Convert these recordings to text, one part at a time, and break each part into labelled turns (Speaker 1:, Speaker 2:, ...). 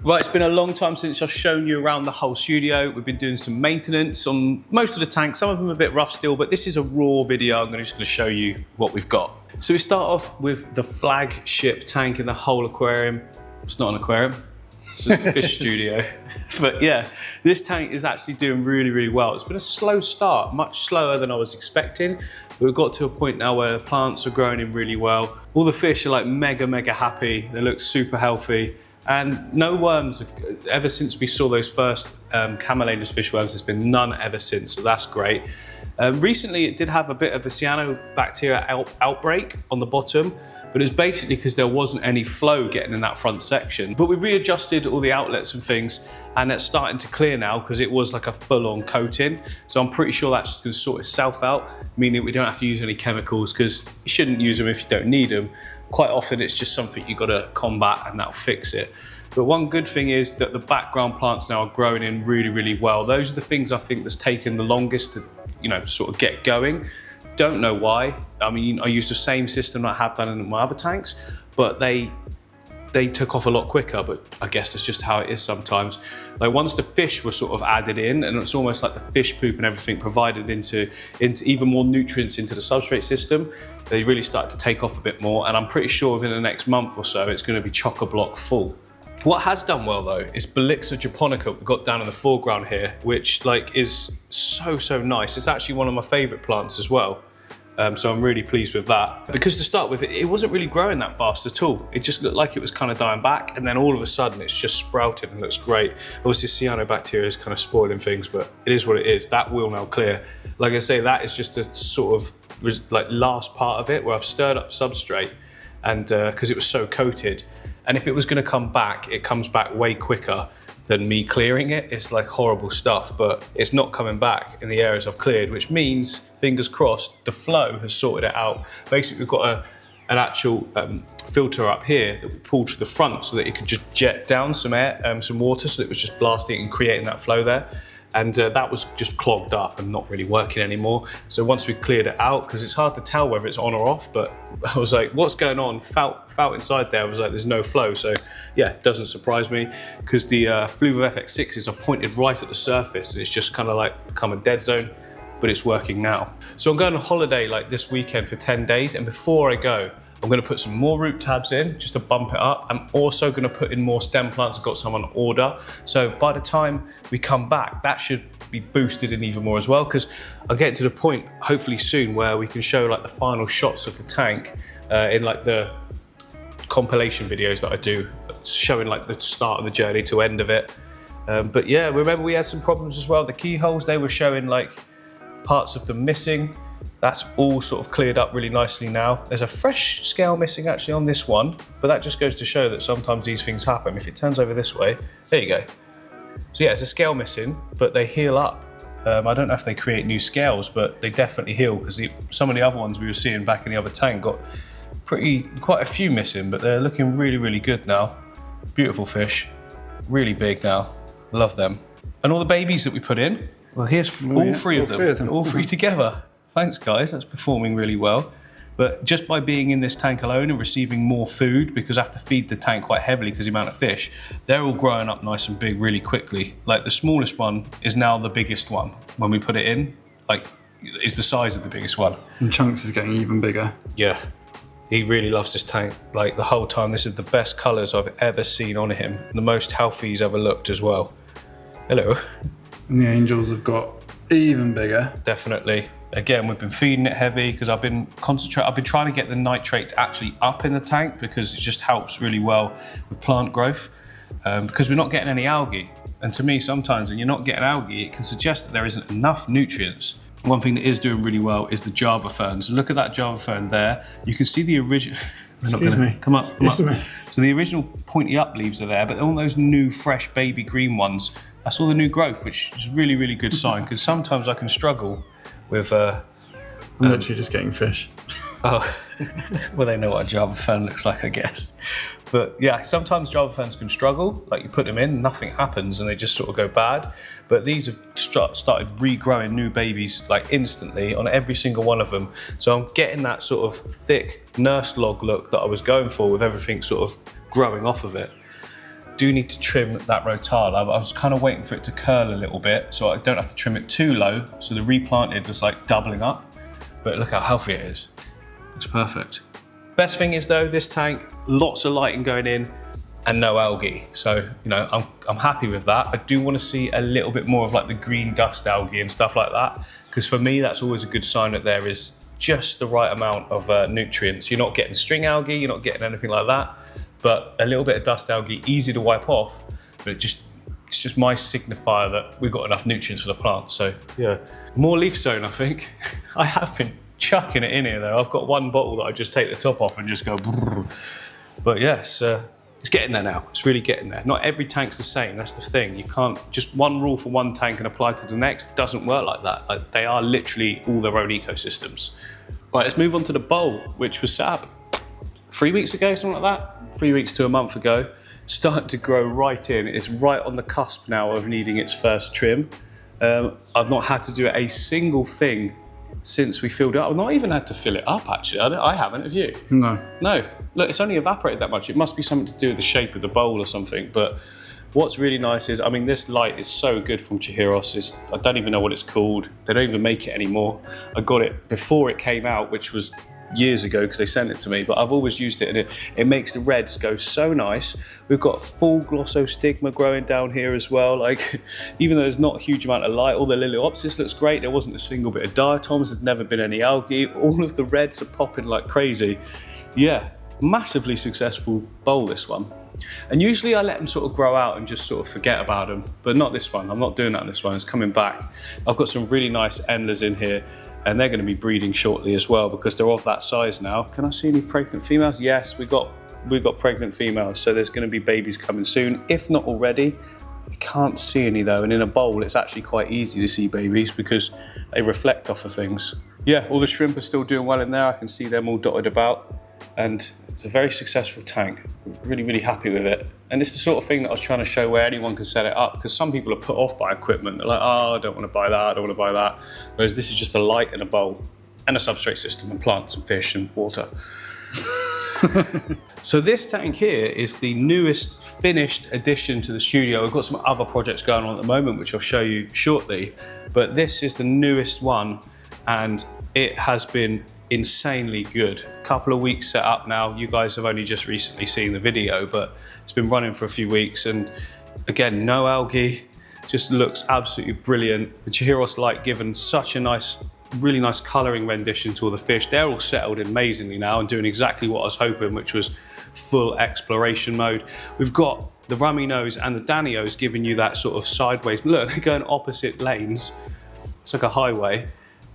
Speaker 1: Right, it's been a long time since I've shown you around the whole studio. We've been doing some maintenance on most of the tanks. Some of them are a bit rough still, but this is a raw video. I'm just going to show you what we've got. So we start off with the flagship tank in the whole aquarium. It's not an aquarium, it's a fish studio. But yeah, this tank is actually doing really, really well. It's been a slow start, much slower than I was expecting. We've got to a point now where the plants are growing in really well. All the fish are like mega happy. They look super healthy. And no worms, ever since we saw those first camellianus fish worms, there's been none ever since, so that's great. Recently it did have a bit of a cyanobacteria outbreak on the bottom, but it's basically because there wasn't any flow getting in that front section. But we readjusted all the outlets and things, and it's starting to clear now because it was like a full-on coating. So I'm pretty sure that's going to sort itself out, meaning we don't have to use any chemicals because you shouldn't use them if you don't need them. Quite often it's just something you've got to combat and that'll fix it. But one good thing is that the background plants now are growing in really, really well. Those are the things I think that's taken the longest to, sort of get going. Don't know why. I mean, I used the same system that I have done in my other tanks, but they took off a lot quicker, but I guess that's just how it is sometimes. Like once the fish were sort of added in, and it's almost like the fish poop and everything provided into even more nutrients into the substrate system, they really started to take off a bit more, and I'm pretty sure within the next month or so, it's gonna be chock-a-block full. What has done well though is Belixa japonica we've got down in the foreground here, which is so nice. It's actually one of my favorite plants as well. So I'm really pleased with that. Because to start with, it wasn't really growing that fast at all. It just looked like it was kind of dying back, and then all of a sudden it's just sprouted and looks great. Obviously cyanobacteria is kind of spoiling things, but it is what it is. That will now clear. Like I say, that is just a sort of last part of it where I've stirred up substrate, and because it was so coated. And if it was going to come back, it comes back way quicker than me clearing it. It's like horrible stuff, but it's not coming back in the areas I've cleared, which means, fingers crossed, the flow has sorted it out. Basically, we've got an actual filter up here that we pulled to the front so that it could just jet down some air, some water, so that it was just blasting and creating that flow there. And that was just clogged up and not really working anymore. So once we cleared it out, because it's hard to tell whether it's on or off, but I was like, what's going on? Felt inside there. I was like, there's no flow. So yeah, it doesn't surprise me, because the Fluva FX6s are pointed right at the surface, and it's just kind of like become a dead zone, but it's working now. So I'm going on holiday like this weekend for 10 days, and before I go, I'm going to put some more root tabs in just to bump it up. I'm also going to put in more stem plants. I've got some on order. So by the time we come back, that should be boosted in even more as well, because I'll get to the point hopefully soon where we can show like the final shots of the tank in like the compilation videos that I do, showing like the start of the journey to end of it. But yeah, remember we had some problems as well. The keyholes, they were showing like parts of them missing. That's all sort of cleared up really nicely now. There's a fresh scale missing actually on this one, but that just goes to show that sometimes these things happen. If it turns over this way, there you go. So yeah, there's a scale missing, but they heal up. I don't know if they create new scales, but they definitely heal, because some of the other ones we were seeing back in the other tank got quite a few missing, but they're looking really, really good now. Beautiful fish, really big now. Love them. And all the babies that we put in, well, here's all three of them, all three together. Thanks guys, that's performing really well. But just by being in this tank alone and receiving more food, because I have to feed the tank quite heavily because of the amount of fish, they're all growing up nice and big really quickly. Like the smallest one is now the biggest one. When we put it in, like, is the size of the biggest one.
Speaker 2: And Chunks is getting even bigger.
Speaker 1: Yeah, he really loves this tank. Like the whole time, this is the best colours I've ever seen on him. The most healthy he's ever looked as well. Hello.
Speaker 2: And the angels have got even bigger.
Speaker 1: Definitely. Again, we've been feeding it heavy because I've been trying to get the nitrates actually up in the tank, because it just helps really well with plant growth, because we're not getting any algae. And to me, sometimes when you're not getting algae, it can suggest that there isn't enough nutrients. One thing that is doing really well is the Java fern. So look at that Java fern there. You can see the original...
Speaker 2: Excuse me.
Speaker 1: Come up.
Speaker 2: Me.
Speaker 1: So the original pointy up leaves are there, but all those new fresh baby green ones, that's all the new growth, which is really, really good sign, because sometimes I can struggle with... I'm
Speaker 2: literally just getting fish.
Speaker 1: Oh, well, they know what a Java fern looks like, I guess. But yeah, sometimes Java ferns can struggle. Like you put them in, nothing happens, and they just sort of go bad. But these have started regrowing new babies like instantly on every single one of them. So I'm getting that sort of thick nurse log look that I was going for, with everything sort of growing off of it. do need to trim that rotile. I was kind of waiting for it to curl a little bit so I don't have to trim it too low, so the replanted was like doubling up. But look how healthy it is. It's perfect. Best thing is though, this tank, lots of lighting going in and no algae. So, you know, I'm happy with that. I do want to see a little bit more of like the green dust algae and stuff like that, because for me, that's always a good sign that there is just the right amount of nutrients. You're not getting string algae, you're not getting anything like that, but a little bit of dust algae, easy to wipe off, but it's just my signifier that we've got enough nutrients for the plant. So yeah, more leaf zone, I think. I have been chucking it in here though. I've got one bottle that I just take the top off and just go brrr. But yes, it's getting there now. It's really getting there. Not every tank's the same, that's the thing. You can't, just one rule for one tank and apply to the next. It doesn't work like that. Like, they are literally all their own ecosystems. Right, let's move on to the bowl, which was set up 3 weeks ago, something like that. 3 weeks to a month ago. Starting to grow right in. It's right on the cusp now of needing its first trim. I've not had to do a single thing since we filled it up. I've not even had to fill it up, actually. I haven't, have you?
Speaker 2: No.
Speaker 1: No. Look, it's only evaporated that much. It must be something to do with the shape of the bowl or something. But what's really nice is, I mean, this light is so good from Chihiros. I don't even know what it's called. They don't even make it anymore. I got it before it came out, which was years ago because they sent it to me, but I've always used it, and it makes the reds go so nice. We've got full glossostigma growing down here as well. Like, even though there's not a huge amount of light, all the Liliopsis looks great. There wasn't a single bit of diatoms. There's never been any algae. All of the reds are popping like crazy. Yeah, massively successful bowl, this one. And usually I let them sort of grow out and just sort of forget about them, but not this one. I'm not doing that on this one. It's coming back. I've got some really nice endlers in here, and they're going to be breeding shortly as well because they're of that size now. Can I see any pregnant females? Yes, we've got pregnant females, so there's going to be babies coming soon, if not already. I can't see any though, and in a bowl it's actually quite easy to see babies because they reflect off of things. Yeah, all the shrimp are still doing well in there. I can see them all dotted about, and it's a very successful tank. Really, really happy with it. And it's the sort of thing that I was trying to show where anyone can set it up, because some people are put off by equipment. They're like, oh, I don't want to buy that, I don't want to buy that. Whereas this is just a light and a bowl and a substrate system and plants and fish and water. So this tank here is the newest finished addition to the studio. We've got some other projects going on at the moment, which I'll show you shortly. But this is the newest one, and it has been insanely good. Couple of weeks set up now. You guys have only just recently seen the video, but it's been running for a few weeks, and again, no algae, just looks absolutely brilliant. The Chihiros light given such a nice, really nice colouring rendition to all the fish. They're all settled in amazingly now and doing exactly what I was hoping, which was full exploration mode. We've got the Raminos and the Danios giving you that sort of sideways, look, they're going opposite lanes. It's like a highway.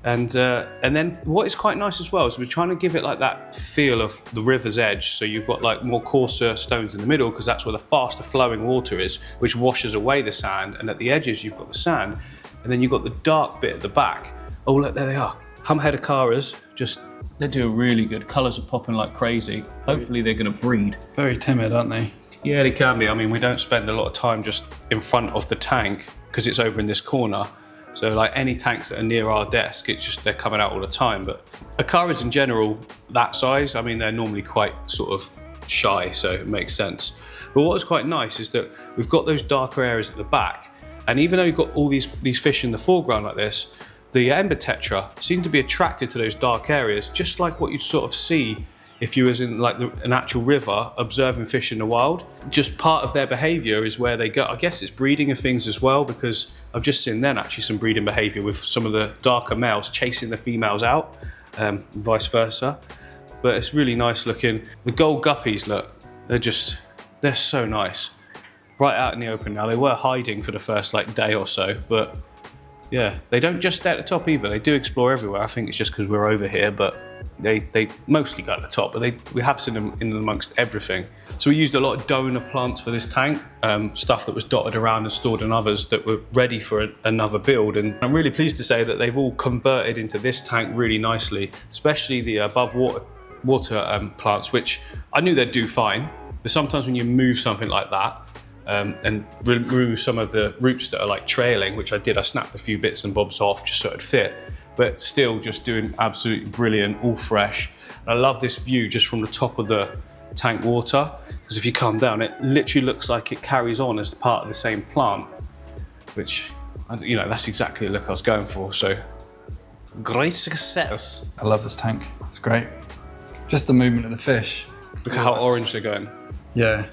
Speaker 1: And then what is quite nice as well is we're trying to give it like that feel of the river's edge. So you've got like more coarser stones in the middle because that's where the faster flowing water is, which washes away the sand. And at the edges, you've got the sand. And then you've got the dark bit at the back. Oh, look, there they are. Hammerhead Acaras, they're doing really good. Colours are popping like crazy. Hopefully they're going to breed.
Speaker 2: Very timid, aren't they?
Speaker 1: Yeah, they can be. I mean, we don't spend a lot of time just in front of the tank because it's over in this corner. So like any tanks that are near our desk, they're coming out all the time. But Acaras in general, that size, I mean, they're normally quite sort of shy, so it makes sense. But what's quite nice is that we've got those darker areas at the back. And even though you've got all these fish in the foreground like this, the Ember Tetra seem to be attracted to those dark areas, just like what you'd sort of see if you was in like an actual river observing fish in the wild. Just part of their behaviour is where they go. I guess it's breeding of things as well, because I've just seen then actually some breeding behaviour with some of the darker males chasing the females out, vice versa. But it's really nice looking. The gold guppies, look, they're so nice. Right out in the open now. They were hiding for the first like day or so, but yeah, they don't just stay at the top either. They do explore everywhere. I think it's just because we're over here, but they mostly go at the top, but we have seen them in amongst everything. So we used a lot of donor plants for this tank, stuff that was dotted around and stored in others that were ready for another build. And I'm really pleased to say that they've all converted into this tank really nicely, especially the above water plants, which I knew they'd do fine. But sometimes when you move something like that, and remove some of the roots that are like trailing, which I did. I snapped a few bits and bobs off just so it'd fit, but still just doing absolutely brilliant, all fresh. And I love this view just from the top of the tank water, because if you calm down, it literally looks like it carries on as part of the same plant, which, you know, that's exactly the look I was going for. So great success.
Speaker 2: I love this tank. It's great. Just the movement of the fish.
Speaker 1: Look at how orange they're going.
Speaker 2: Yeah.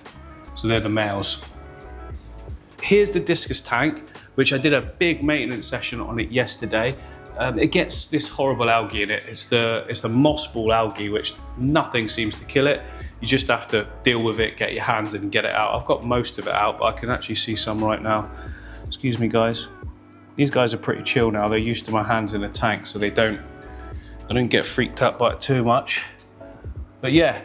Speaker 1: So they're the males. Here's the discus tank, which I did a big maintenance session on it yesterday. It gets this horrible algae in it. It's the moss ball algae, which nothing seems to kill it. You just have to deal with it, get your hands in and get it out. I've got most of it out, but I can actually see some right now. Excuse me, guys. These guys are pretty chill now. They're used to my hands in the tank, so they don't get freaked out by it too much. But yeah,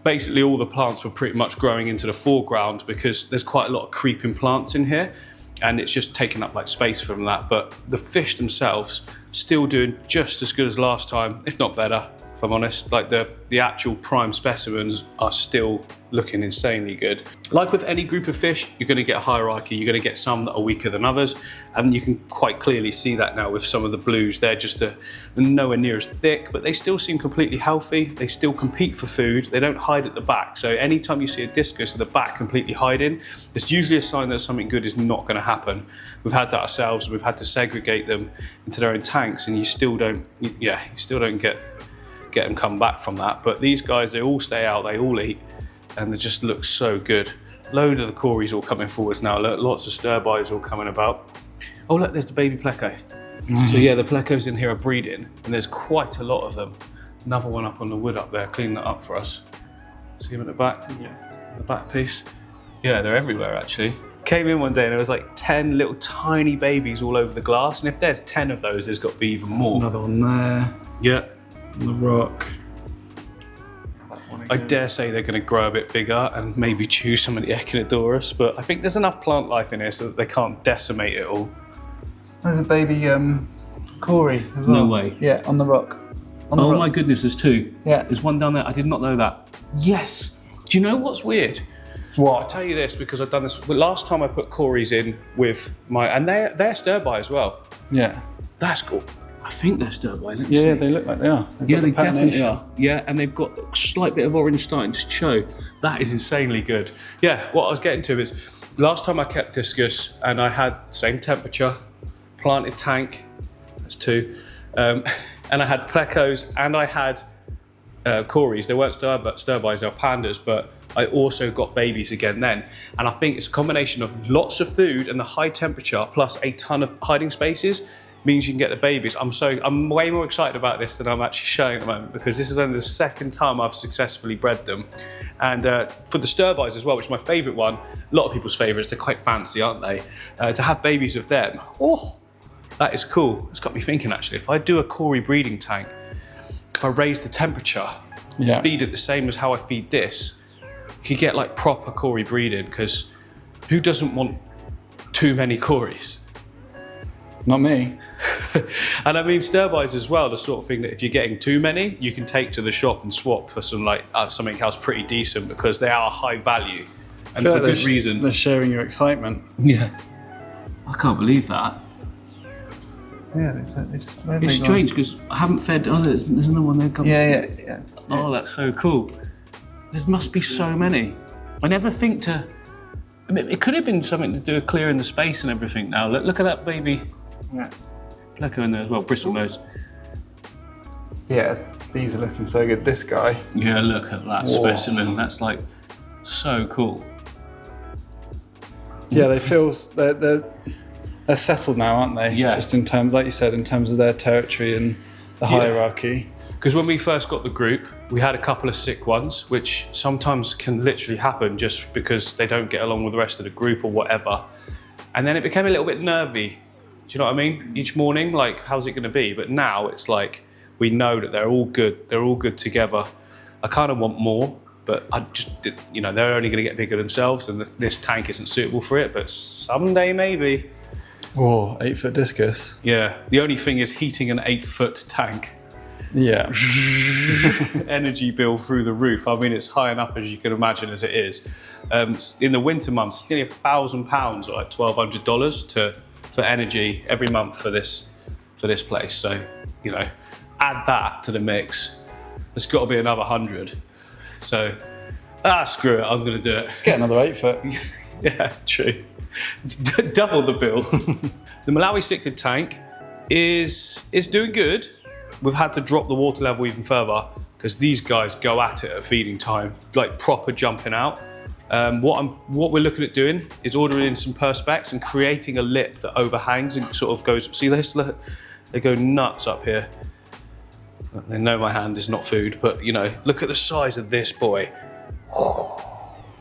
Speaker 1: basically all the plants were pretty much growing into the foreground because there's quite a lot of creeping plants in here, and it's just taking up like space from that. But the fish themselves still doing just as good as last time, if not better, if I'm honest. Like the actual prime specimens are still looking insanely good. Like with any group of fish, you're going to get a hierarchy. You're going to get some that are weaker than others, and you can quite clearly see that now with some of the blues. They're just nowhere near as thick, but they still seem completely healthy. They still compete for food. They don't hide at the back. So anytime you see a discus at the back completely hiding, it's usually a sign that something good is not going to happen. We've had that ourselves. We've had to segregate them into their own tanks, and you still don't get them come back from that. But these guys, they all stay out, they all eat, and they just look so good. Load of the cories all coming forwards now. Lots of stir-bys all coming about. Oh look, there's the baby pleco. So yeah, the plecos in here are breeding, and there's quite a lot of them. Another one up on the wood up there, clean that up for us. See them at the back? Yeah. The back piece. Yeah, they're everywhere actually. Came in one day and there was like 10 little tiny babies all over the glass, and if there's 10 of those, there's got to be even more.
Speaker 2: There's another one there.
Speaker 1: Yeah.
Speaker 2: On the rock.
Speaker 1: I dare say they're going to grow a bit bigger and maybe choose some of the Echinodorus, but I think there's enough plant life in here so that they can't decimate it all.
Speaker 2: There's a baby Cory as well.
Speaker 1: No way.
Speaker 2: Yeah, on the rock.
Speaker 1: Oh my goodness, there's two.
Speaker 2: Yeah.
Speaker 1: There's one down there. I did not know that. Yes. Do you know what's weird?
Speaker 2: What?
Speaker 1: I'll tell you this because I've done this. Last time I put Cories in with my, and they're stir-by as well.
Speaker 2: Yeah.
Speaker 1: That's cool. I think they're stir-by.
Speaker 2: Yeah, they look like they are.
Speaker 1: Yeah, they definitely are. Yeah, and they've got a slight bit of orange starting to show. That is insanely good. Yeah, what I was getting to is, last time I kept discus and I had same temperature, planted tank, that's two, and I had plecos and I had Cories. They weren't stir-bys, they were pandas, but I also got babies again then. And I think it's a combination of lots of food and the high temperature plus a ton of hiding spaces means you can get the babies. I'm way more excited about this than I'm actually showing at the moment, because this is only the second time I've successfully bred them. And for the stir-bys as well, which is my favourite one, a lot of people's favourites, they're quite fancy, aren't they? To have babies of them, oh, that is cool. It's got me thinking actually, if I do a Cory breeding tank, if I raise the temperature, feed it the same as how I feed this, you could get like proper Cory breeding, because who doesn't want too many Cories?
Speaker 2: Not me.
Speaker 1: And I mean stir-bys as well, the sort of thing that if you're getting too many, you can take to the shop and swap for some like something else pretty decent, because they are high value and for good reason.
Speaker 2: They're sharing your excitement.
Speaker 1: Yeah, I can't believe that.
Speaker 2: Yeah, they just.
Speaker 1: It's strange because I haven't fed. Oh, there's another one there.
Speaker 2: Yeah.
Speaker 1: Oh, that's so cool. There must be so many. I never think to. I mean, it could have been something to do with clearing the space and everything. Now look at that baby.
Speaker 2: Yeah.
Speaker 1: Pleco in there as well, bristle nose.
Speaker 2: Yeah, these are looking so good. This guy.
Speaker 1: Yeah, look at that specimen. That's like so cool.
Speaker 2: Yeah, they feel they're settled now, aren't they?
Speaker 1: Yeah.
Speaker 2: Just in terms, like you said, in terms of their territory and the hierarchy.
Speaker 1: Because when we first got the group, we had a couple of sick ones, which sometimes can literally happen just because they don't get along with the rest of the group or whatever. And then it became a little bit nervy. Do you know what I mean? Each morning, like, how's it going to be? But now it's like, we know that they're all good. They're all good together. I kind of want more, but I just, you know, they're only going to get bigger themselves, and this tank isn't suitable for it, but someday maybe.
Speaker 2: Whoa, 8-foot discus.
Speaker 1: Yeah, the only thing is heating an 8-foot tank.
Speaker 2: Yeah.
Speaker 1: Energy bill through the roof. I mean, it's high enough as you can imagine as it is. In the winter months, it's nearly £1,000 or like $1,200 for energy every month for this place. So, you know, add that to the mix. There's got to be another 100. So Ah, screw it, I'm gonna do it.
Speaker 2: Let's get another 8 foot.
Speaker 1: Yeah, true. Double the bill. The Malawi cichlid tank is doing good. We've had to drop the water level even further because these guys go at it at feeding time, like proper jumping out. What we're looking at doing is ordering in some perspex and creating a lip that overhangs and sort of goes, see this, look, they go nuts up here. They know my hand is not food, but you know, look at the size of this boy.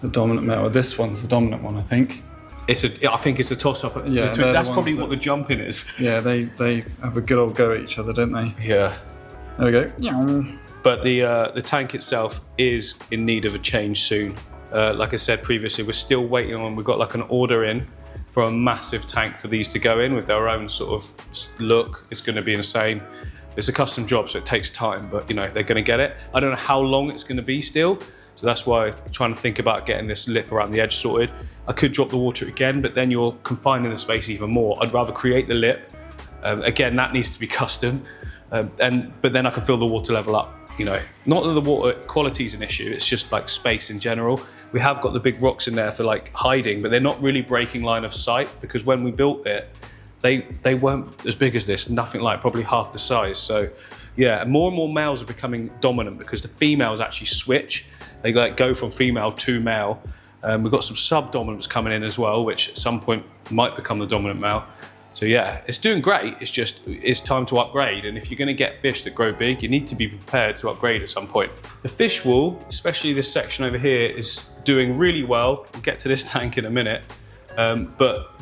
Speaker 2: The dominant male. This one's the dominant one, I think.
Speaker 1: I think it's a toss-up.
Speaker 2: Yeah,
Speaker 1: that's probably what the jumping is.
Speaker 2: Yeah, they have a good old go at each other, don't they?
Speaker 1: Yeah.
Speaker 2: There we go.
Speaker 1: But the tank itself is in need of a change soon. Like I said previously, we're still waiting on, we've got like an order in for a massive tank for these to go in with their own sort of look. It's going to be insane. It's a custom job, so it takes time, but you know, they're going to get it. I don't know how long it's going to be still. So that's why I'm trying to think about getting this lip around the edge sorted. I could drop the water again, but then you're confining the space even more. I'd rather create the lip. Again, that needs to be custom. But then I can fill the water level up. You know, not that the water quality is an issue, it's just like space in general. We have got the big rocks in there for like hiding, but they're not really breaking line of sight because when we built it, they weren't as big as this, nothing like, probably half the size. So yeah, more and more males are becoming dominant because the females actually switch. They like go from female to male. We've got some sub-dominants coming in as well, which at some point might become the dominant male. So yeah, it's doing great. It's just, it's time to upgrade. And if you're gonna get fish that grow big, you need to be prepared to upgrade at some point. The fish wall, especially this section over here, is doing really well. We'll get to this tank in a minute. But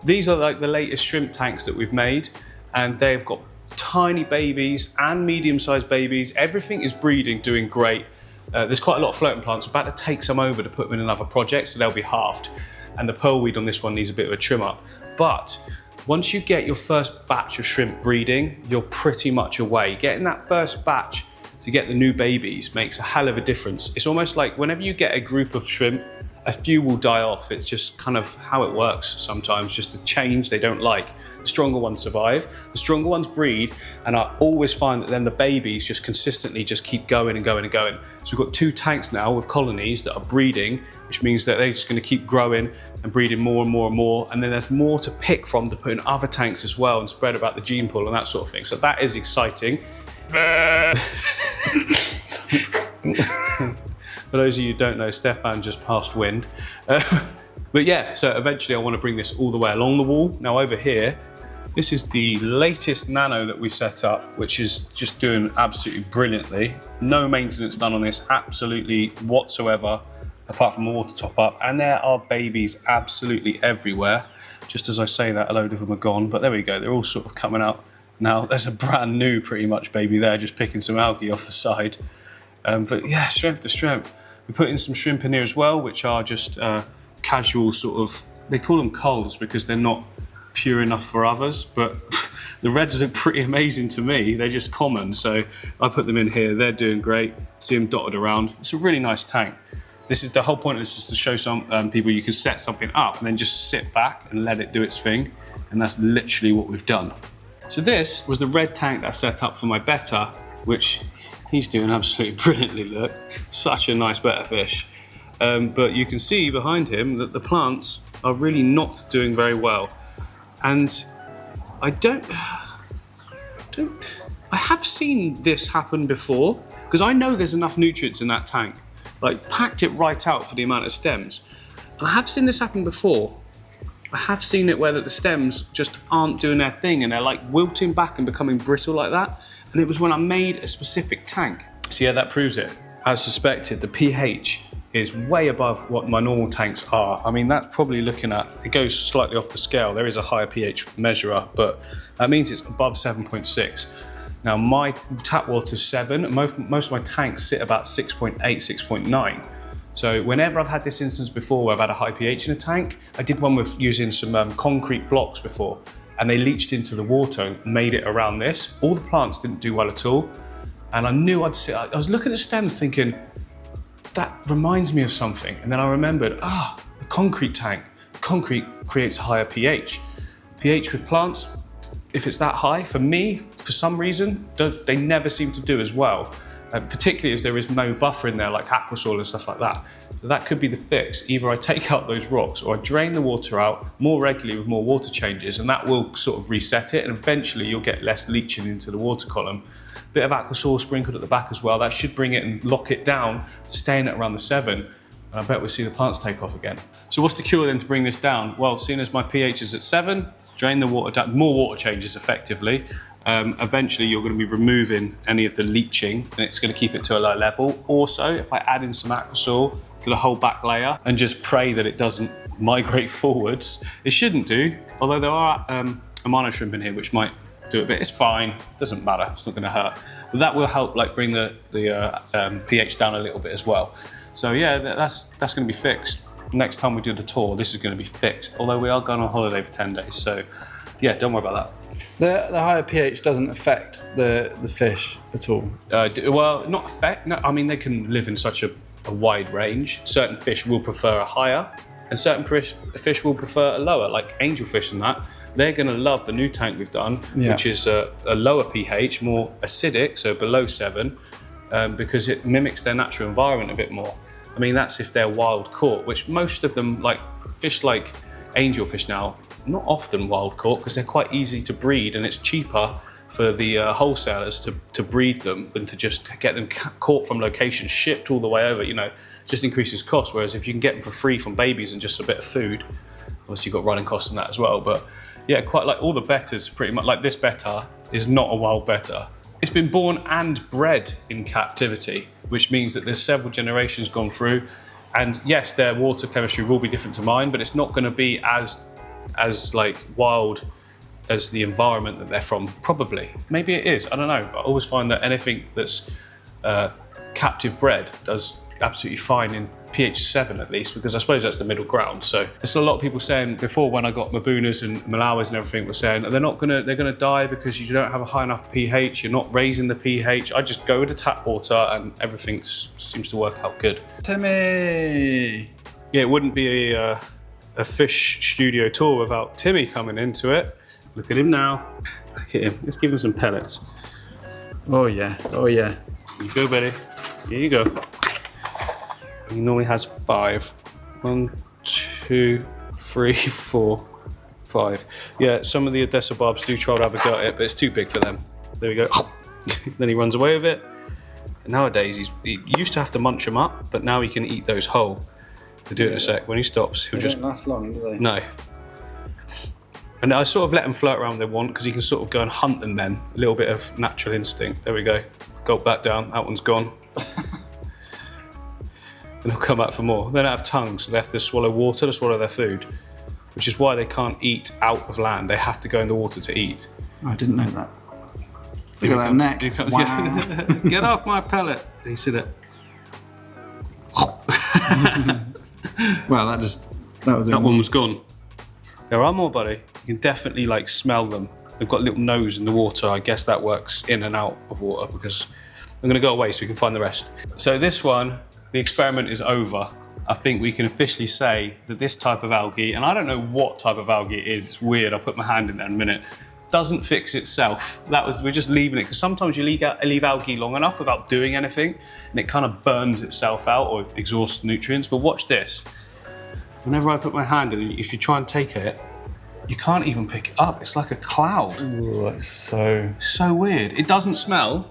Speaker 1: these are like the latest shrimp tanks that we've made, and they've got tiny babies and medium-sized babies. Everything is breeding, doing great. There's quite a lot of floating plants. We're about to take some over to put them in another project, so they'll be halved. And the pearlweed on this one needs a bit of a trim up. But once you get your first batch of shrimp breeding, you're pretty much away. Getting that first batch to get the new babies makes a hell of a difference. It's almost like whenever you get a group of shrimp, a few will die off. It's just kind of how it works sometimes, just a change they don't like. The stronger ones survive, the stronger ones breed, and I always find that then the babies just consistently just keep going and going and going. So we've got 2 tanks now with colonies that are breeding, which means that they're just going to keep growing and breeding more and more and more, and then there's more to pick from to put in other tanks as well and spread about the gene pool and that sort of thing. So that is exciting. For those of you who don't know, Stefan just passed wind. But yeah, so eventually I want to bring this all the way along the wall. Now over here, this is the latest nano that we set up, which is just doing absolutely brilliantly. No maintenance done on this, absolutely whatsoever, apart from a water top up. And there are babies absolutely everywhere. Just as I say that, a load of them are gone, but there we go. They're all sort of coming out now. There's a brand new, pretty much, baby there, just picking some algae off the side. But yeah, strength to strength. We put in some shrimp in here as well, which are just casual sort of, they call them culls because they're not pure enough for others, but the reds look pretty amazing to me. They're just common, so I put them in here. They're doing great. See them dotted around. It's a really nice tank. This is the whole point, is just to show some people you can set something up and then just sit back and let it do its thing, and that's literally what we've done. So this was the red tank that I set up for my betta, which he's doing absolutely brilliantly, look. Such a nice betta fish. But you can see behind him that the plants are really not doing very well. And I have seen this happen before, because I know there's enough nutrients in that tank, like packed it right out for the amount of stems. And I have seen this happen before. I have seen it where the stems just aren't doing their thing and they're like wilting back and becoming brittle like that. And it was when I made a specific tank. So yeah, that proves it. As suspected, the pH is way above what my normal tanks are. I mean, that's probably looking at, it goes slightly off the scale. There is a higher pH measurer, but that means it's above 7.6. Now my tap water's 7, and most of my tanks sit about 6.8, 6.9. So whenever I've had this instance before where I've had a high pH in a tank, I did one with using some concrete blocks before, and they leached into the water and made it around this. All the plants didn't do well at all. And I knew I was looking at stems thinking, that reminds me of something. And then I remembered, the concrete tank. Concrete creates a higher pH. pH with plants, if it's that high, for me, for some reason, they never seem to do as well. particularly as there is no buffer in there like aqua soil and stuff like that. So that could be the fix. Either I take out those rocks or I drain the water out more regularly with more water changes, and that will sort of reset it, and eventually you'll get less leaching into the water column. Bit of aqua soil sprinkled at the back as well. That should bring it and lock it down to staying at around the 7. And I bet we'll see the plants take off again. So what's the cure then to bring this down? Well, seeing as my pH is at 7, drain the water down, more water changes effectively. Eventually you're going to be removing any of the leaching, and it's going to keep it to a low level. Also, if I add in some aqua soil to the whole back layer and just pray that it doesn't migrate forwards, it shouldn't do, although there are amano shrimp in here which might do it a bit. It's fine, it doesn't matter, it's not going to hurt, but that will help like bring the pH down a little bit as well. So yeah, that's going to be fixed. Next time we do the tour, this is going to be fixed, although we are going on holiday for 10 days, so yeah, don't worry about that.
Speaker 2: The higher pH doesn't affect the fish at all?
Speaker 1: Well, not affect, no, I mean they can live in such a wide range. Certain fish will prefer a higher, and certain fish will prefer a lower, like angelfish and that. They're going to love the new tank we've done, which is a lower pH, more acidic, so below 7, because it mimics their natural environment a bit more. I mean, that's if they're wild caught, which most of them, like fish like angelfish now, not often wild caught because they're quite easy to breed, and it's cheaper for the wholesalers to breed them than to just get them caught from location, shipped all the way over, you know, just increases cost. Whereas if you can get them for free from babies and just a bit of food, obviously you've got running costs and that as well. But yeah, quite like all the betters pretty much, like this betta is not a wild betta. It's been born and bred in captivity, which means that there's several generations gone through. And yes, their water chemistry will be different to mine, but it's not going to be as like wild as the environment that they're from, probably. Maybe it is, I don't know. But I always find that anything that's captive bred does absolutely fine in pH 7 at least, because I suppose that's the middle ground. So there's a lot of people saying before, when I got Mabunas and Malawas and everything, were saying they're gonna die because you don't have a high enough pH, you're not raising the pH. I just go with the tap water and everything seems to work out good.
Speaker 2: Timmy!
Speaker 1: Yeah, it wouldn't be a fish studio tour without Timmy coming into it. Look at him now. Look at him. Let's give him some pellets.
Speaker 2: Oh yeah, oh yeah.
Speaker 1: Here you go, buddy. Here you go. He normally has 5. 1, 2, 3, 4, 5. Yeah, some of the Odessa barbs do try to have a go at it, but it's too big for them. There we go. Then he runs away with it. And nowadays, he used to have to munch them up, but now he can eat those whole. He'll do it in a sec. When he stops, he'll just...
Speaker 2: They don't last long, do they?
Speaker 1: No. And I sort of let them float around when they want, because you can sort of go and hunt them then. A little bit of natural instinct. There we go. Gulp that down. That one's gone. And they'll come back for more. They don't have tongues, so they have to swallow water to swallow their food, which is why they can't eat out of land. They have to go in the water to eat.
Speaker 2: Oh, I didn't know that. Look at that neck. Wow.
Speaker 1: Get off my pellet. You see that?
Speaker 2: Wow, that was
Speaker 1: that one was gone. There are more, buddy. You can definitely like smell them. They've got a little nose in the water. I guess that works in and out of water, because I'm going to go away so we can find the rest. So this one, the experiment is over. I think we can officially say that this type of algae, and I don't know what type of algae it is, it's weird, I'll put my hand in there in a minute, doesn't fix itself. We're just leaving it, because sometimes you leave algae long enough without doing anything, and it kind of burns itself out or exhausts nutrients. But watch this. Whenever I put my hand in, if you try and take it, you can't even pick it up. It's like a cloud.
Speaker 2: Ooh, that's
Speaker 1: so weird. It doesn't smell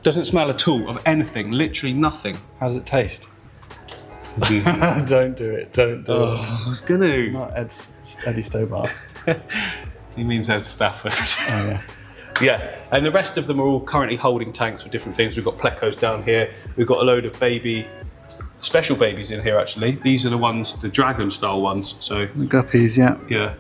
Speaker 1: at all of anything, literally nothing.
Speaker 2: How does it taste? Don't do it, don't do it.
Speaker 1: I was gonna.
Speaker 2: Not Eddie Stobart.
Speaker 1: He means Ed Stafford.
Speaker 2: Oh yeah.
Speaker 1: Yeah, and the rest of them are all currently holding tanks for different things. We've got plecos down here. We've got a load of special babies in here actually. These are the ones, the dragon style ones. So
Speaker 2: the guppies, yeah.
Speaker 1: Yeah.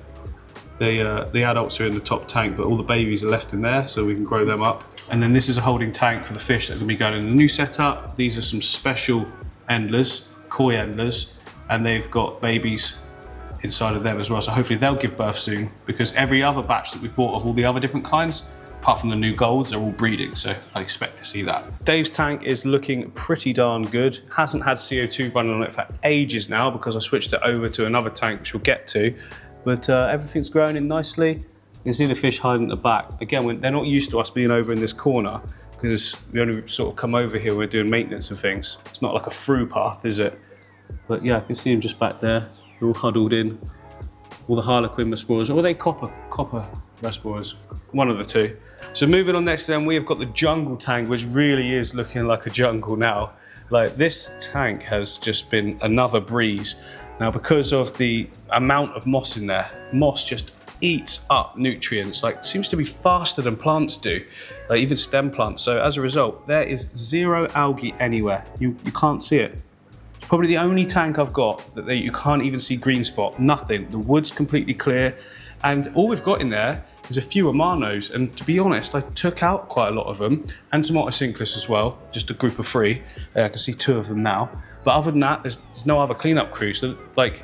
Speaker 1: The adults are in the top tank, but all the babies are left in there, so we can grow them up. And then this is a holding tank for the fish that are going to be going in the new setup. These are some special endlers, koi endlers, and they've got babies inside of them as well. So hopefully they'll give birth soon, because every other batch that we've bought of all the other different kinds, apart from the new golds, they're all breeding. So I expect to see that. Dave's tank is looking pretty darn good. Hasn't had CO2 running on it for ages now, because I switched it over to another tank, which we'll get to. But everything's growing in nicely. You can see the fish hiding at the back. Again, they're not used to us being over in this corner, because we only sort of come over here when we're doing maintenance and things. It's not like a through path, is it? But yeah, I can see them just back there. They're all huddled in. All the Harlequin Rasboras, or are they copper Rasboras? One of the two. So moving on next to them, we have got the jungle tank, which really is looking like a jungle now. Like, this tank has just been another breeze. Now, because of the amount of moss in there, moss just eats up nutrients, like seems to be faster than plants do, like even stem plants. So as a result, there is zero algae anywhere. You can't see it. It's probably the only tank I've got that you can't even see green spot, nothing. The wood's completely clear. And all we've got in there is a few Amanos. And to be honest, I took out quite a lot of them and some Otocinclus as well, just a group of 3. I can see 2 of them now. But other than that, there's no other cleanup crew. So like,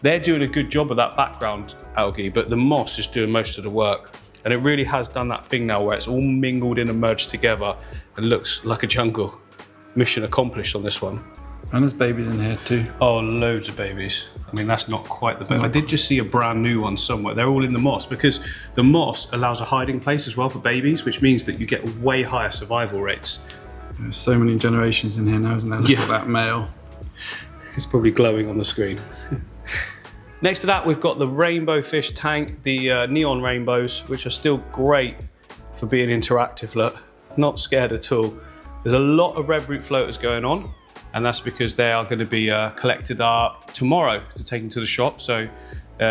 Speaker 1: they're doing a good job of that background algae, but the moss is doing most of the work. And it really has done that thing now where it's all mingled in and merged together and looks like a jungle. Mission accomplished on this one.
Speaker 2: And there's babies in here too.
Speaker 1: Oh, loads of babies. I mean, that's not quite the best. I did just see a brand new one somewhere. They're all in the moss because the moss allows a hiding place as well for babies, which means that you get way higher survival rates.
Speaker 2: There's so many generations in here now, isn't there? Look at that male.
Speaker 1: It's probably glowing on the screen. Next to that, we've got the rainbow fish tank, the neon rainbows, which are still great for being interactive. Look, not scared at all. There's a lot of red root floaters going on, and that's because they are going to be collected up tomorrow to take into the shop. So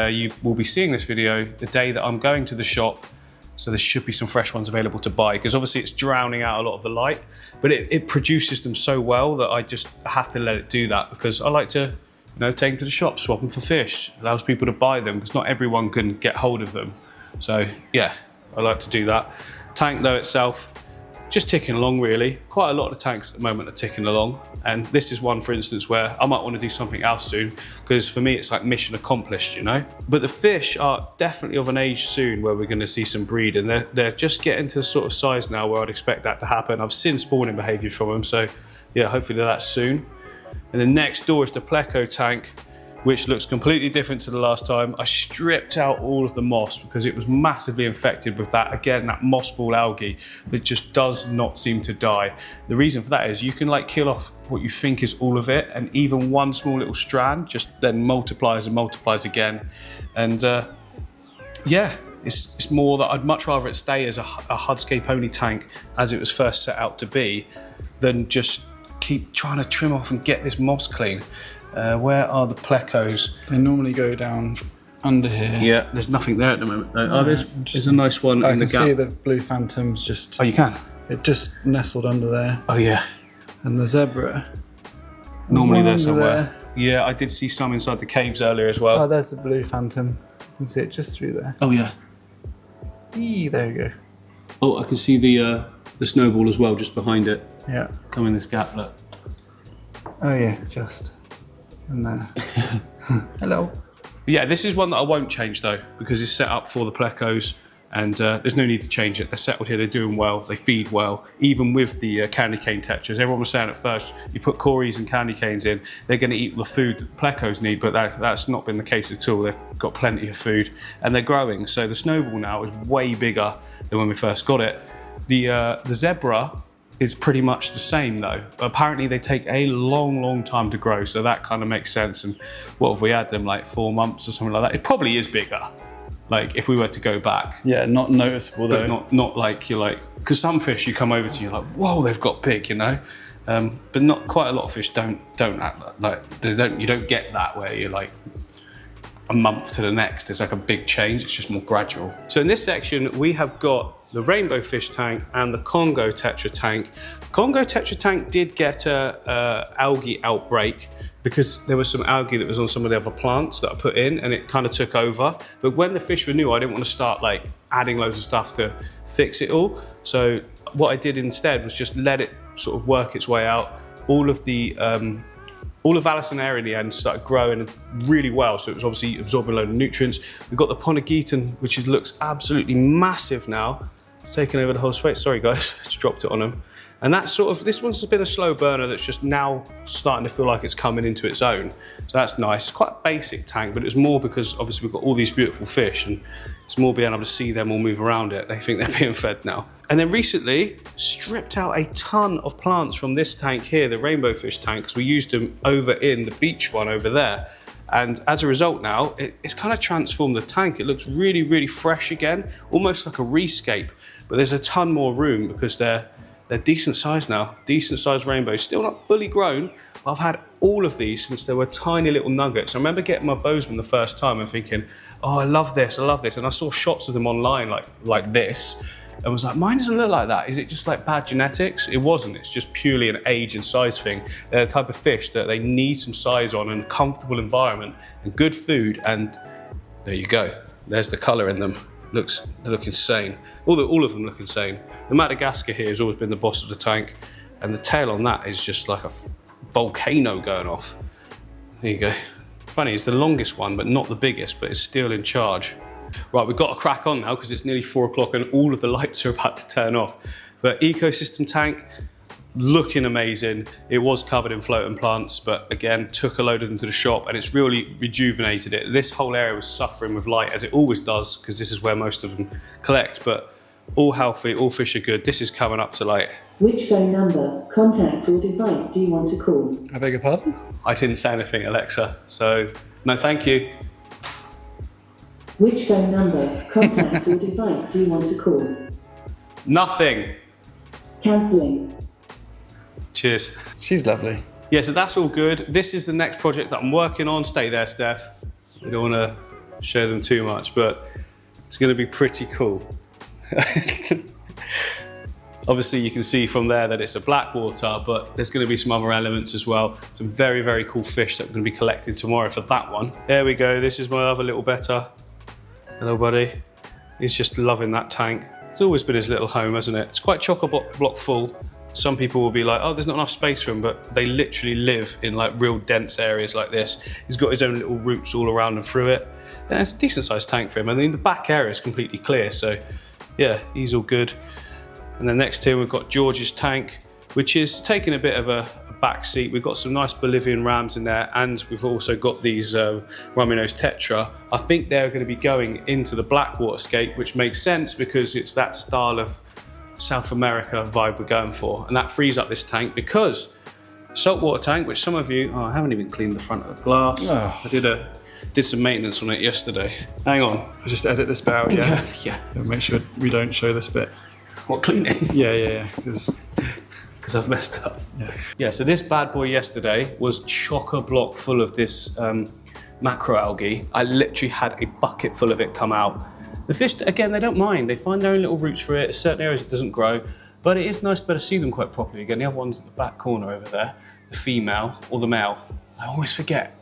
Speaker 1: you will be seeing this video the day that I'm going to the shop. So there should be some fresh ones available to buy, because obviously it's drowning out a lot of the light, but it produces them so well that I just have to let it do that, because I like to, you know, take them to the shop, swap them for fish. It allows people to buy them because not everyone can get hold of them. So yeah, I like to do that. Tank though itself, just ticking along really. Quite a lot of the tanks at the moment are ticking along. And this is one, for instance, where I might want to do something else soon, because for me, it's like mission accomplished, you know? But the fish are definitely of an age soon where we're going to see some breed, and they're just getting to the sort of size now where I'd expect that to happen. I've seen spawning behavior from them, so yeah, hopefully that's soon. And then next door is the Pleco tank, which looks completely different to the last time. I stripped out all of the moss because it was massively infected with that, again, that moss ball algae that just does not seem to die. The reason for that is you can like kill off what you think is all of it, and even one small little strand just then multiplies and multiplies again. And yeah, it's more that I'd much rather it stay as a hardscape only tank as it was first set out to be, than just keep trying to trim off and get this moss clean. Where are the plecos?
Speaker 2: They normally go down under here.
Speaker 1: Yeah, there's nothing there at the moment. Oh, there's a nice one in the gap.
Speaker 2: I can see the blue phantoms just...
Speaker 1: Oh, you can?
Speaker 2: It just nestled under there.
Speaker 1: Oh, yeah.
Speaker 2: And the zebra.
Speaker 1: Normally there's somewhere. There. Yeah, I did see some inside the caves earlier as well.
Speaker 2: Oh, there's the blue phantom. You can see it just through there.
Speaker 1: Oh, yeah.
Speaker 2: Eee, there you go.
Speaker 1: Oh, I can see the snowball as well, just behind it.
Speaker 2: Yeah.
Speaker 1: Come in this gap, look.
Speaker 2: Oh, yeah, just... in there. Hello.
Speaker 1: Yeah, this is one that I won't change though, because it's set up for the plecos, and there's no need to change it. They're settled here, they're doing well, they feed well, even with the candy cane tetras. Everyone was saying at first, you put cories and candy canes in, they're going to eat the food that the plecos need, but that's not been the case at all. They've got plenty of food and they're growing. So the snowball now is way bigger than when we first got it. The zebra is pretty much the same though. Apparently they take a long time to grow, so that kind of makes sense. And what have we had them, like 4 months or something like that? It probably is bigger, like if we were to go back.
Speaker 2: Yeah, not noticeable though.
Speaker 1: But not like you're like, because some fish you come over to, you're like, whoa, they've got big, you know. But not quite a lot of fish don't act like you don't get that where you're like a month to the next. It's like a big change. It's just more gradual. So in this section we have got the rainbow fish tank and the Congo tetra tank. Congo tetra tank did get a algae outbreak because there was some algae that was on some of the other plants that I put in, and it kind of took over. But when the fish were new, I didn't want to start like adding loads of stuff to fix it all. So what I did instead was just let it sort of work its way out. All of Allisonera in the end started growing really well, so it was obviously absorbing a load of nutrients. We've got the Ponegeton, which looks absolutely massive now. It's taken over the whole space. Sorry guys, just dropped it on them. And that's sort of, this one's been a slow burner that's just now starting to feel like it's coming into its own. So that's nice. It's quite a basic tank, but it's more because obviously we've got all these beautiful fish and it's more being able to see them all move around it. They think they're being fed now. And then recently, stripped out a ton of plants from this tank here, the rainbow fish tank, because we used them over in the beach one over there. And as a result now, it's kind of transformed the tank. It looks really, really fresh again, almost like a rescape. But there's a ton more room because they're decent size now, decent sized rainbows. Still not fully grown, but I've had all of these since they were tiny little nuggets. I remember getting my Bozeman the first time and thinking, oh, I love this, I love this. And I saw shots of them online like this, and was like, mine doesn't look like that. Is it just like bad genetics? It wasn't, it's just purely an age and size thing. They're the type of fish that they need some size on and a comfortable environment and good food, and there you go. There's the color in them. They look insane. All of them look insane. The Madagascar here has always been the boss of the tank, and the tail on that is just like a volcano going off. There you go. Funny, it's the longest one, but not the biggest, but it's still in charge. Right, we've got to crack on now because it's nearly 4 o'clock and all of the lights are about to turn off. But ecosystem tank, looking amazing. It was covered in floating plants, but again, took a load of them to the shop and it's really rejuvenated it. This whole area was suffering with light, as it always does, because this is where most of them collect, but all healthy, all fish are good. This is coming up to light.
Speaker 3: Which phone number, contact or device do you want to call?
Speaker 2: I beg your pardon?
Speaker 1: I didn't say anything, Alexa, so no thank you.
Speaker 3: Which phone number, contact or device do you want to call?
Speaker 1: Nothing.
Speaker 3: Cancelling.
Speaker 1: Cheers.
Speaker 2: She's lovely.
Speaker 1: Yeah, so that's all good. This is the next project that I'm working on. Stay there, Steph. We don't want to show them too much, but it's going to be pretty cool. Obviously, you can see from there that it's a blackwater, but there's going to be some other elements as well. Some very, very cool fish that we're going to be collecting tomorrow for that one. There we go. This is my other little betta. Hello, buddy. He's just loving that tank. It's always been his little home, hasn't it? It's quite chock-a-block full. Some people will be like, oh, there's not enough space for him, but they literally live in like real dense areas like this. He's got his own little roots all around and through it. And it's a decent sized tank for him. I mean, the back area is completely clear, so yeah, he's all good. And then next to him, we've got George's tank, which is taking a bit of a back seat. We've got some nice Bolivian rams in there, and we've also got these Rummy-nosed tetra. I think they're going to be going into the Blackwaterscape, which makes sense because it's that style of South America vibe we're going for, and that frees up this tank because saltwater tank, which some of you, I haven't even cleaned the front of the glass.
Speaker 2: Oh.
Speaker 1: I did some maintenance on it yesterday. Hang on.
Speaker 2: I'll just edit this bit out, yeah?
Speaker 1: Yeah.
Speaker 2: Make sure we don't show this bit.
Speaker 1: What, cleaning?
Speaker 2: Yeah, because
Speaker 1: I've messed up.
Speaker 2: Yeah.
Speaker 1: Yeah, so this bad boy yesterday was chock-a-block full of this macroalgae. I literally had a bucket full of it come out. The fish, again, they don't mind. They find their own little roots for it. Certain areas it doesn't grow, but it is nice to be able to see them quite properly. Again, the other one's in the back corner over there, the female or the male. I always forget.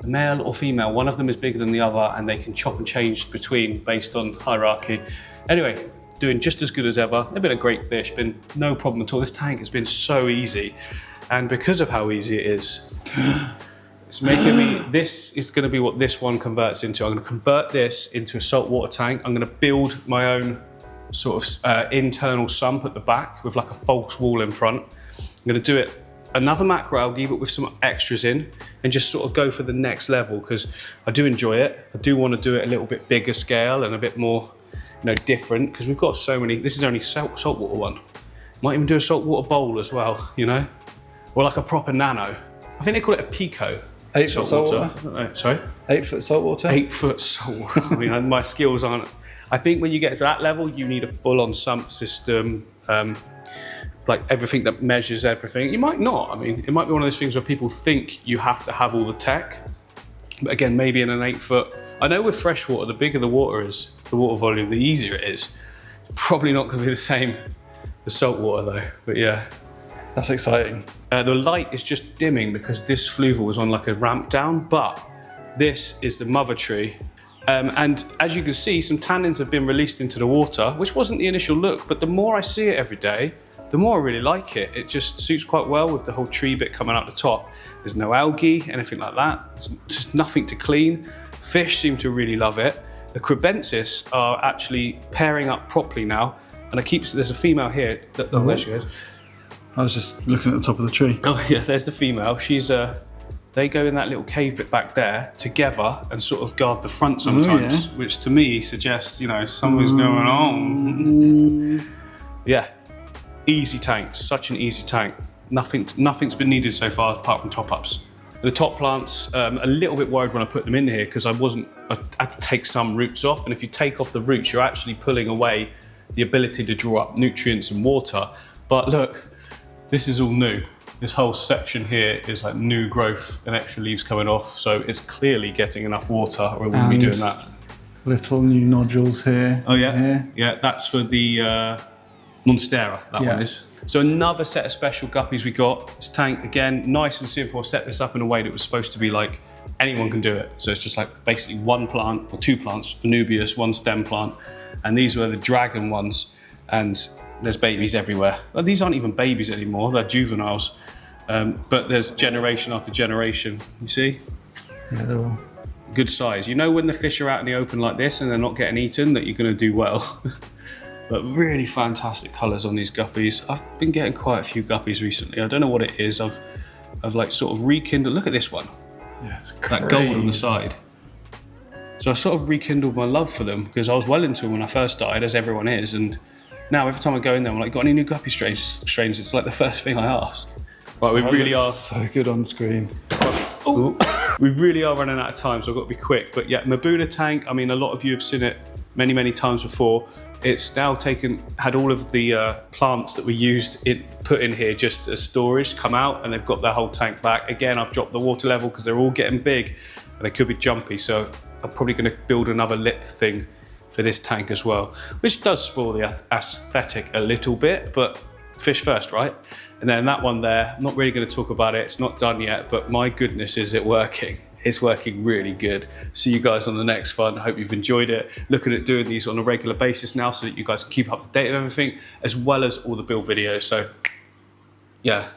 Speaker 1: The male or female, one of them is bigger than the other and they can chop and change between based on hierarchy. Anyway, doing just as good as ever. They've been a great fish, been no problem at all. This tank has been so easy. And because of how easy it is, it's making me, this is going to be what this one converts into. I'm going to convert this into a saltwater tank. I'm going to build my own sort of internal sump at the back with like a false wall in front. I'm going to do it another macroalgae, but with some extras in, and just sort of go for the next level because I do enjoy it. I do want to do it a little bit bigger scale and a bit more, different, because we've got so many. This is only saltwater one. Might even do a saltwater bowl as well, or like a proper nano. I think they call it a pico.
Speaker 2: 8 foot saltwater?
Speaker 1: I don't know. Sorry?
Speaker 2: 8 foot saltwater?
Speaker 1: 8 foot saltwater. I mean, my skills aren't. I think when you get to that level, you need a full-on sump system, like everything that measures everything. You might not. I mean, it might be one of those things where people think you have to have all the tech. But again, maybe in an 8 foot. I know with freshwater, the bigger the water is, the water volume, the easier it is. It's probably not going to be the same as saltwater though, but yeah.
Speaker 2: That's exciting.
Speaker 1: The light is just dimming because this fluval was on like a ramp down, but this is the mother tree. And as you can see, some tannins have been released into the water, which wasn't the initial look, but the more I see it every day, the more I really like it. It just suits quite well with the whole tree bit coming out the top. There's no algae, anything like that. There's just nothing to clean. Fish seem to really love it. The crebensis are actually pairing up properly now. And there's a female here, there she goes.
Speaker 2: I was just looking at the top of the tree.
Speaker 1: Oh yeah, there's the female. She's they go in that little cave bit back there together and sort of guard the front sometimes, which to me suggests, you know, something's going on. Yeah, easy tank, such an easy tank. Nothing's been needed so far apart from top-ups. The top plants, a little bit worried when I put them in here because I had to take some roots off, and if you take off the roots, you're actually pulling away the ability to draw up nutrients and water. But look, this is all new. This whole section here is like new growth and extra leaves coming off, so it's clearly getting enough water or it wouldn't be doing that.
Speaker 2: Little new nodules here.
Speaker 1: Oh yeah,
Speaker 2: here.
Speaker 1: yeah, that's for the Monstera, that one is. So another set of special guppies we got. This tank, again, nice and simple. I set this up in a way that was supposed to be like, anyone can do it. So it's just like basically one plant, or two plants, Anubias, one stem plant, and these were the dragon ones, and there's babies everywhere. Well, these aren't even babies anymore, they're juveniles. But there's generation after generation, you see?
Speaker 2: Yeah, they're all
Speaker 1: good size. You know when the fish are out in the open like this and they're not getting eaten, that you're gonna do well. But really fantastic colours on these guppies. I've been getting quite a few guppies recently. I don't know what it is. I've like sort of rekindled, look at this one.
Speaker 2: Yeah, it's crazy.
Speaker 1: That gold on the side. So I sort of rekindled my love for them because I was well into them when I first started, as everyone is, and now every time I go in there, I'm like, got any new guppy strains? It's like the first thing I ask. Right, we really are
Speaker 2: so good on screen.
Speaker 1: Ooh. We really are running out of time, so I've got to be quick. But yeah, Mabuna tank, I mean, a lot of you have seen it many, many times before. It's now had all of the plants that we used put in here just as storage come out, and they've got their whole tank back. Again, I've dropped the water level because they're all getting big and they could be jumpy. So I'm probably going to build another lip thing for this tank as well, which does spoil the aesthetic a little bit, but fish first, right? And then that one there, I'm not really going to talk about it. It's not done yet, but my goodness, is it working? It's working really good. See you guys on the next one. I hope you've enjoyed it. Looking at doing these on a regular basis now so that you guys can keep up to date with everything, as well as all the build videos. So yeah,